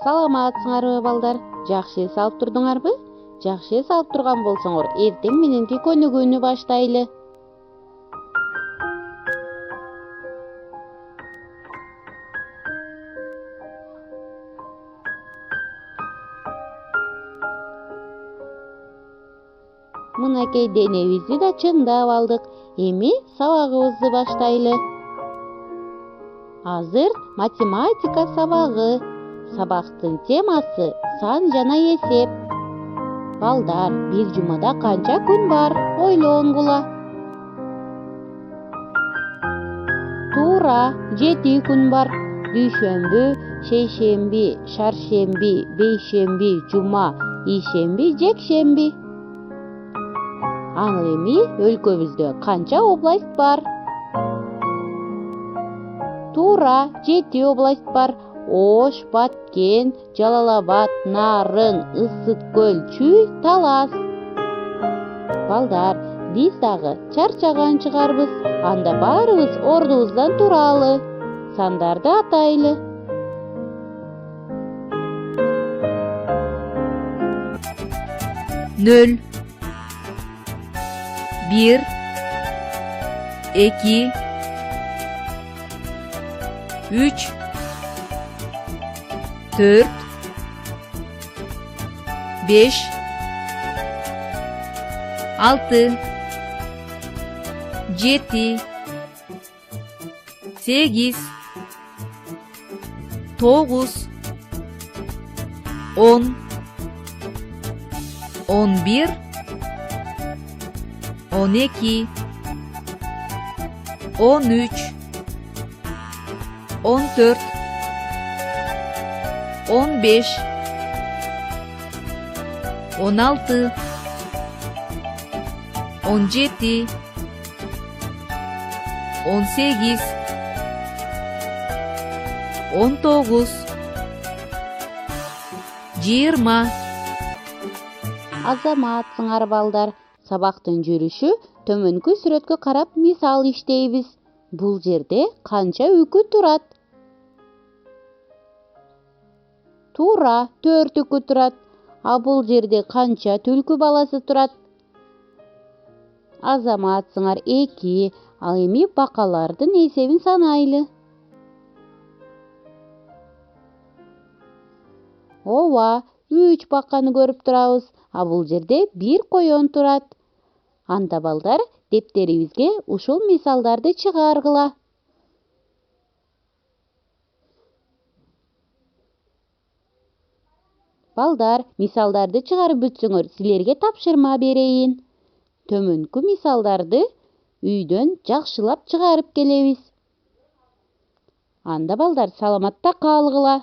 Саламатсыңарбы балдар? Жакшы эс алып турдуңарбы? Жакшы эс алып турган болсоңор, эртең мененки көнүгүүнү баштайлы. Мынакей денебизди да чындап алдык. Эми сабагыбызды баштайлы. Азыр математика сабагы. Сабактын темасы сан жана эсеп. Балдар, бир жумада канча күн бар? Ойлонгула. Туура, 7 күн бар. Дүйшөмбү, шейшемби, шаршемби, бейшемби, жума, ишемби, жекшемби. Ал эми өлкөбүздө канча область бар? Туура, 7 область бар. Ош, Баткен, Жалал Абад, Нарын, Ысык көл, Чүй, Талас. Балдар, биз дагы чарчаган чыгарбыз. Анда баарыбыз ордубуздан туралы. Сандарды атайлы. 0 1 2 3 4 5 6 7 8 9 10 11 12 13 14 15 16 17 18 19 20 Азаматсыңар балдар. Сабактын жүрүшү төмөнкү сүрөткө карап мисал иштейбиз. Бул жерде канча үкү турат? Туура, 4 үкү турат. А бул жерде канча түлкү баласы турат? Азаматсыңар 2. Ал эми бакалардын эсебин санайлы. Ооба, 3 баканы көрүп турабыз. А бул жерде 1 коен турат. Анда балдар, дептерибизге ушул мисалдарды чыгаргыла. Балдар, мисалдарды чыгарып бүтсөңөр, силерге тапшырма берейин. Төмөнкү мисалдарды үйдөн жакшылап чыгарып келебиз. Анда балдар, саламатта калгыла.